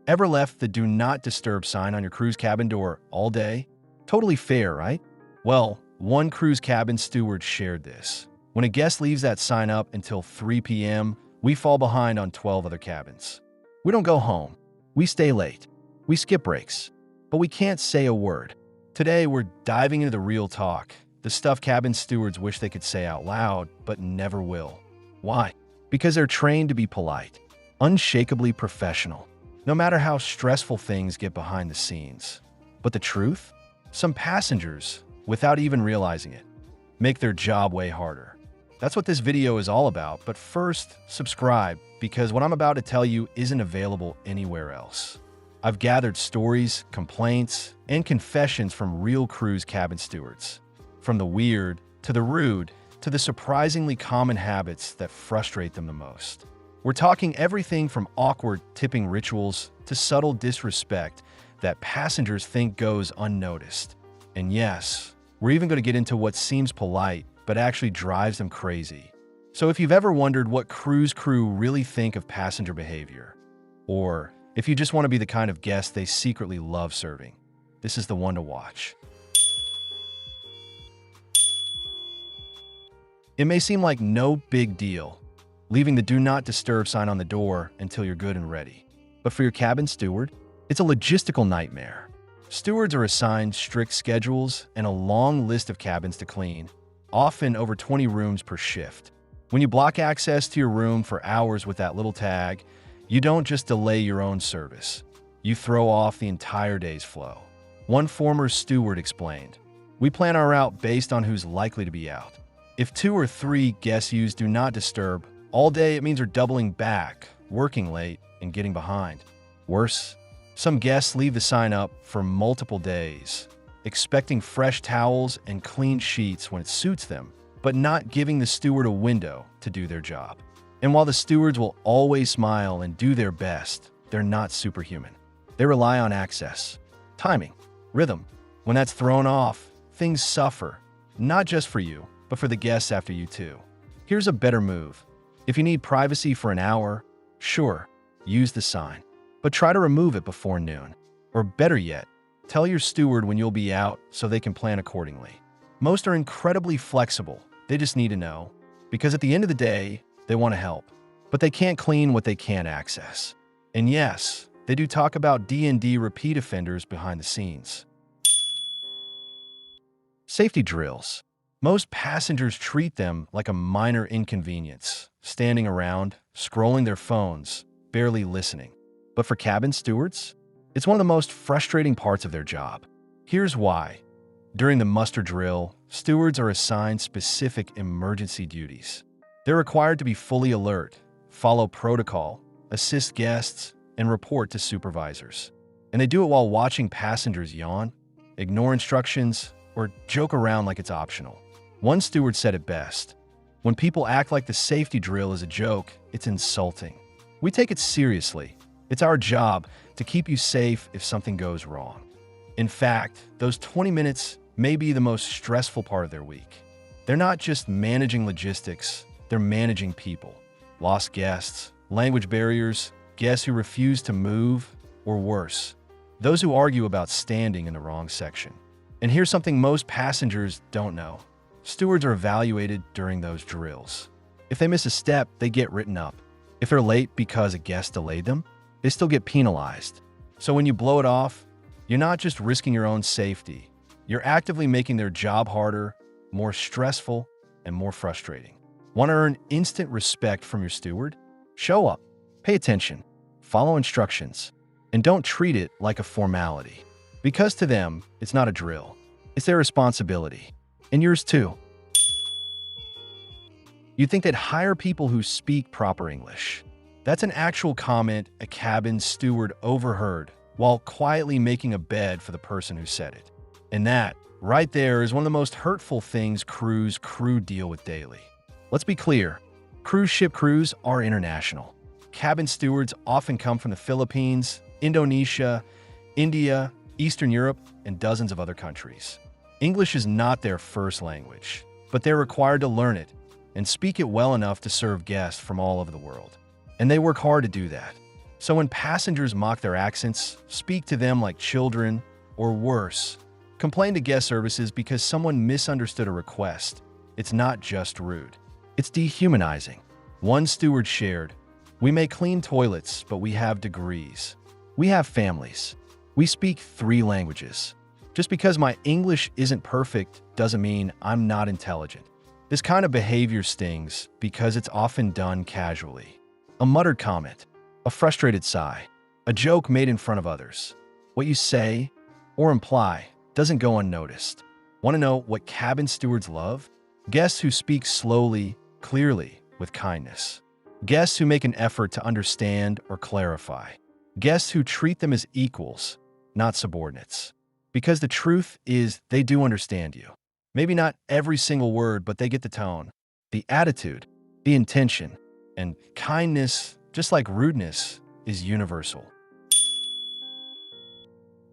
Ever left the Do Not Disturb sign on your cruise cabin door all day? Totally fair, right? Well, one cruise cabin steward shared this. When a guest leaves that sign up until 3 p.m., we fall behind on 12 other cabins. We don't go home. We stay late. We skip breaks. But we can't say a word. Today, we're diving into the real talk, the stuff cabin stewards wish they could say out loud, but never will. Why? Because they're trained to be polite, unshakably professional, no matter how stressful things get behind the scenes. But the truth? Some passengers, without even realizing it, make their job way harder. That's what this video is all about, but first, subscribe, because what I'm about to tell you isn't available anywhere else. I've gathered stories, complaints, and confessions from real cruise cabin stewards. From the weird, to the rude, to the surprisingly common habits that frustrate them the most. We're talking everything from awkward tipping rituals to subtle disrespect that passengers think goes unnoticed. And yes, we're even going to get into what seems polite but actually drives them crazy. So if you've ever wondered what cruise crew really think of passenger behavior, or if you just want to be the kind of guest they secretly love serving, this is the one to watch. It may seem like no big deal, leaving the Do Not Disturb sign on the door until you're good and ready. But for your cabin steward, it's a logistical nightmare. Stewards are assigned strict schedules and a long list of cabins to clean, often over 20 rooms per shift. When you block access to your room for hours with that little tag, you don't just delay your own service. You throw off the entire day's flow. One former steward explained, "We plan our route based on who's likely to be out. If 2 or 3 guests use Do Not Disturb all day, it means they're doubling back, working late, and getting behind. Worse, some guests leave the sign up for multiple days, expecting fresh towels and clean sheets when it suits them, but not giving the steward a window to do their job. And while the stewards will always smile and do their best, they're not superhuman. They rely on access, timing, rhythm. When that's thrown off, things suffer, not just for you, but for the guests after you too. Here's a better move. If you need privacy for an hour, sure, use the sign, but try to remove it before noon. Or better yet, tell your steward when you'll be out so they can plan accordingly. Most are incredibly flexible. They just need to know, because at the end of the day, they want to help, but they can't clean what they can't access. And yes, they do talk about D&D repeat offenders behind the scenes. Safety drills. Most passengers treat them like a minor inconvenience, standing around, scrolling their phones, barely listening. But for cabin stewards, it's one of the most frustrating parts of their job. Here's why. During the muster drill, stewards are assigned specific emergency duties. They're required to be fully alert, follow protocol, assist guests, and report to supervisors. And they do it while watching passengers yawn, ignore instructions, or joke around like it's optional. One steward said it best. "When people act like the safety drill is a joke, it's insulting. We take it seriously. It's our job to keep you safe if something goes wrong." In fact, those 20 minutes may be the most stressful part of their week. They're not just managing logistics, they're managing people. Lost guests, language barriers, guests who refuse to move, or worse, those who argue about standing in the wrong section. And here's something most passengers don't know. Stewards are evaluated during those drills. If they miss a step, they get written up. If they're late because a guest delayed them, they still get penalized. So when you blow it off, you're not just risking your own safety. You're actively making their job harder, more stressful, and more frustrating. Want to earn instant respect from your steward? Show up, pay attention, follow instructions, and don't treat it like a formality. Because to them, it's not a drill. It's their responsibility. And yours too. You'd think they'd hire people who speak proper English. That's an actual comment a cabin steward overheard while quietly making a bed for the person who said it. And that, right there, is one of the most hurtful things cruise crew deal with daily. Let's be clear, cruise ship crews are international. Cabin stewards often come from the Philippines, Indonesia, India, Eastern Europe, and dozens of other countries. English is not their first language, but they're required to learn it and speak it well enough to serve guests from all over the world. And they work hard to do that. So when passengers mock their accents, speak to them like children, or worse, complain to guest services because someone misunderstood a request, it's not just rude. It's dehumanizing. One steward shared, "We may clean toilets, but we have degrees. We have families. We speak 3 languages. Just because my English isn't perfect doesn't mean I'm not intelligent." This kind of behavior stings because it's often done casually. A muttered comment, a frustrated sigh, a joke made in front of others. What you say or imply doesn't go unnoticed. Want to know what cabin stewards love? Guests who speak slowly, clearly, with kindness. Guests who make an effort to understand or clarify. Guests who treat them as equals, not subordinates. Because the truth is, they do understand you. Maybe not every single word, but they get the tone, the attitude, the intention, and kindness, just like rudeness, is universal.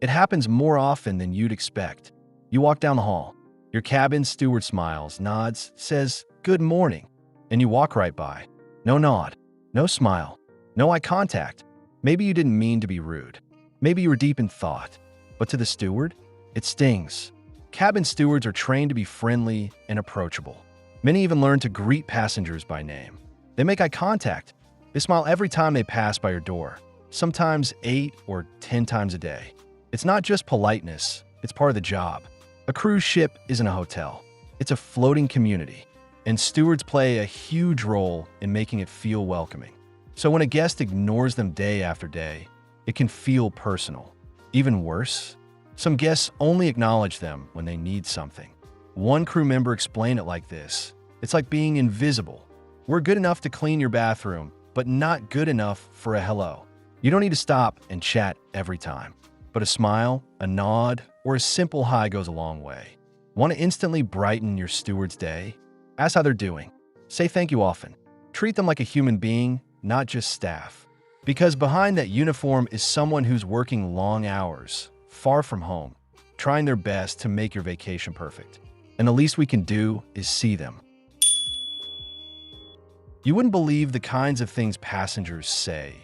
It happens more often than you'd expect. You walk down the hall. Your cabin steward smiles, nods, says, "Good morning," and you walk right by. No nod, no smile, no eye contact. Maybe you didn't mean to be rude. Maybe you were deep in thought. But to the steward, it stings. Cabin stewards are trained to be friendly and approachable. Many even learn to greet passengers by name. They make eye contact. They smile every time they pass by your door, sometimes 8 or 10 times a day. It's not just politeness, it's part of the job. A cruise ship isn't a hotel. It's a floating community, and stewards play a huge role in making it feel welcoming. So when a guest ignores them day after day, it can feel personal. Even worse, some guests only acknowledge them when they need something. One crew member explained it like this: "It's like being invisible. We're good enough to clean your bathroom, but not good enough for a hello. You don't need to stop and chat every time. But a smile, a nod, or a simple hi goes a long way." Want to instantly brighten your steward's day? Ask how they're doing. Say thank you often. Treat them like a human being, not just staff. Because behind that uniform is someone who's working long hours, far from home, trying their best to make your vacation perfect. And the least we can do is see them. You wouldn't believe the kinds of things passengers say,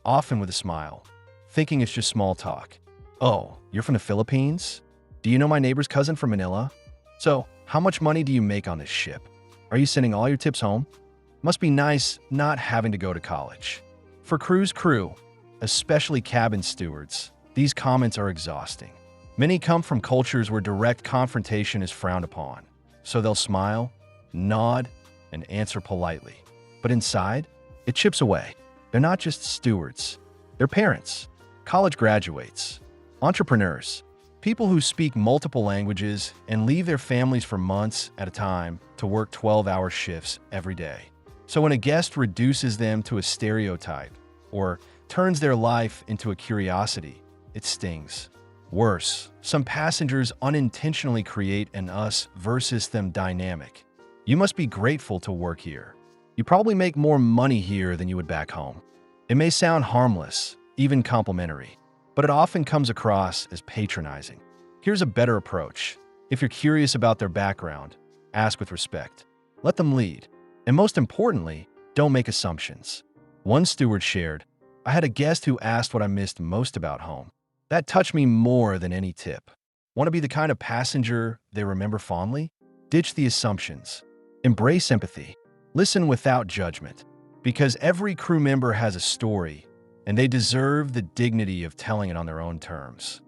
often with a smile, thinking it's just small talk. "Oh, you're from the Philippines? Do you know my neighbor's cousin from Manila? So, how much money do you make on this ship? Are you sending all your tips home? Must be nice not having to go to college." For cruise crew, especially cabin stewards, these comments are exhausting. Many come from cultures where direct confrontation is frowned upon, so they'll smile, nod, and answer politely. But inside, it chips away. They're not just stewards. They're parents, college graduates, entrepreneurs, people who speak multiple languages and leave their families for months at a time to work 12-hour shifts every day. So when a guest reduces them to a stereotype or turns their life into a curiosity, it stings. Worse, some passengers unintentionally create an us versus them dynamic. "You must be grateful to work here. You probably make more money here than you would back home." It may sound harmless, even complimentary, but it often comes across as patronizing. Here's a better approach. If you're curious about their background, ask with respect. Let them lead. And most importantly, don't make assumptions. One steward shared, "I had a guest who asked what I missed most about home. That touched me more than any tip." Want to be the kind of passenger they remember fondly? Ditch the assumptions. Embrace empathy. Listen without judgment. Because every crew member has a story, and they deserve the dignity of telling it on their own terms.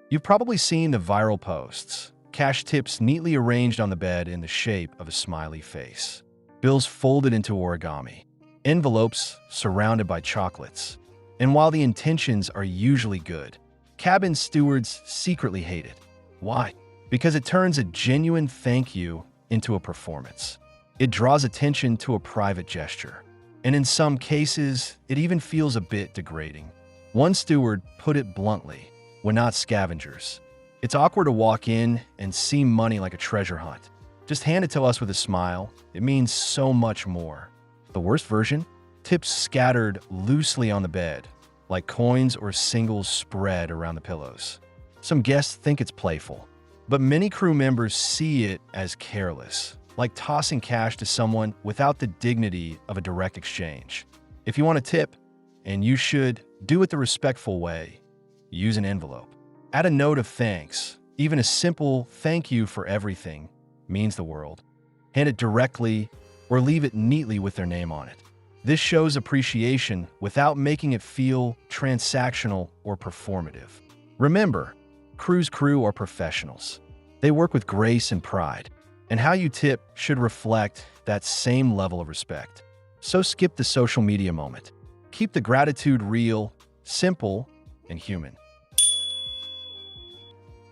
You've probably seen the viral posts. Cash tips neatly arranged on the bed in the shape of a smiley face. Bills folded into origami. Envelopes surrounded by chocolates. And while the intentions are usually good, cabin stewards secretly hate it. Why? Because it turns a genuine thank you into a performance. It draws attention to a private gesture. And in some cases, it even feels a bit degrading. One steward put it bluntly, "We're not scavengers. It's awkward to walk in and see money like a treasure hunt. Just hand it to us with a smile. It means so much more." The worst version? Tips scattered loosely on the bed, like coins or singles spread around the pillows. Some guests think it's playful, but many crew members see it as careless, like tossing cash to someone without the dignity of a direct exchange. If you want a tip, and you should do it the respectful way, use an envelope. Add a note of thanks. Even a simple thank you for everything means the world. Hand it directly or leave it neatly with their name on it. This shows appreciation without making it feel transactional or performative. Remember, cruise crew are professionals. They work with grace and pride, and how you tip should reflect that same level of respect. So skip the social media moment. Keep the gratitude real, simple, and human.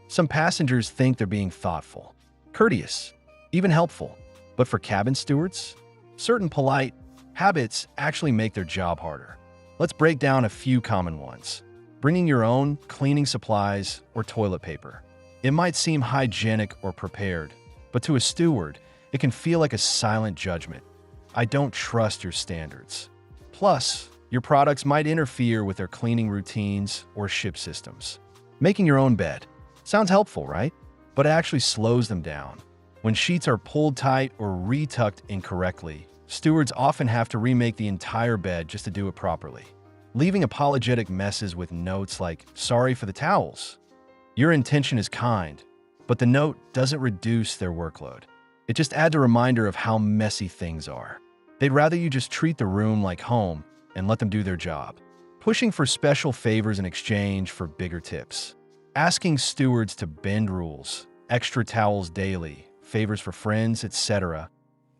Some passengers think they're being thoughtful, courteous, even helpful. But for cabin stewards, certain polite habits actually make their job harder. Let's break down a few common ones. Bringing your own cleaning supplies or toilet paper. It might seem hygienic or prepared, but to a steward, it can feel like a silent judgment. I don't trust your standards. Plus, your products might interfere with their cleaning routines or ship systems. Making your own bed sounds helpful, right? But it actually slows them down. When sheets are pulled tight or retucked incorrectly, stewards often have to remake the entire bed just to do it properly. Leaving apologetic messes with notes like, "Sorry for the towels." Your intention is kind, but the note doesn't reduce their workload. It just adds a reminder of how messy things are. They'd rather you just treat the room like home and let them do their job. Pushing for special favors in exchange for bigger tips. Asking stewards to bend rules, extra towels daily, favors for friends, etc.,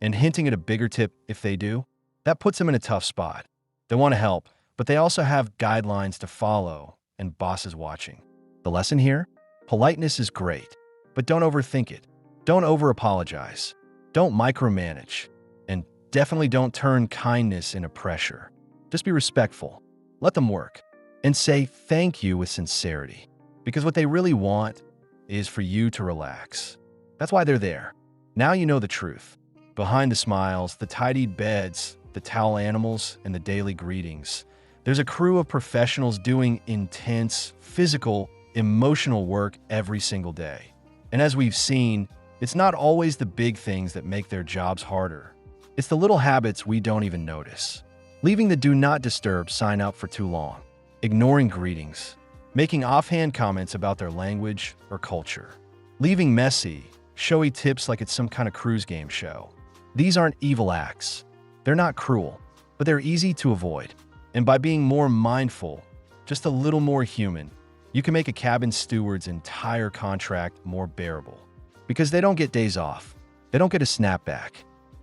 and hinting at a bigger tip if they do, that puts them in a tough spot. They want to help, but they also have guidelines to follow and bosses watching. The lesson here? Politeness is great, but don't overthink it. Don't over-apologize. Don't micromanage. And definitely don't turn kindness into pressure. Just be respectful. Let them work. And say thank you with sincerity. Because what they really want is for you to relax. That's why they're there. Now you know the truth. Behind the smiles, the tidied beds, the towel animals, and the daily greetings, there's a crew of professionals doing intense, physical, emotional work every single day. And as we've seen, it's not always the big things that make their jobs harder. It's the little habits we don't even notice. Leaving the Do Not Disturb sign up for too long. Ignoring greetings. Making offhand comments about their language or culture. Leaving messy, showy tips like it's some kind of cruise game show. These aren't evil acts. They're not cruel, but they're easy to avoid. And by being more mindful, just a little more human, you can make a cabin steward's entire contract more bearable. Because they don't get days off. They don't get a snapback.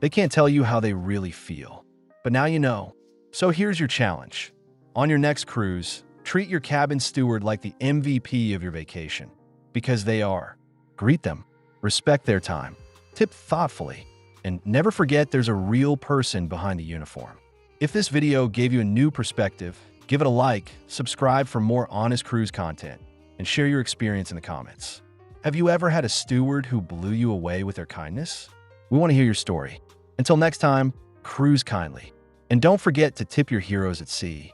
They can't tell you how they really feel. But now you know. So here's your challenge. On your next cruise, treat your cabin steward like the MVP of your vacation. Because they are. Greet them. Respect their time. Tip thoughtfully. And never forget there's a real person behind the uniform. If this video gave you a new perspective, give it a like, subscribe for more honest cruise content, and share your experience in the comments. Have you ever had a steward who blew you away with their kindness? We want to hear your story. Until next time, cruise kindly. And don't forget to tip your heroes at sea.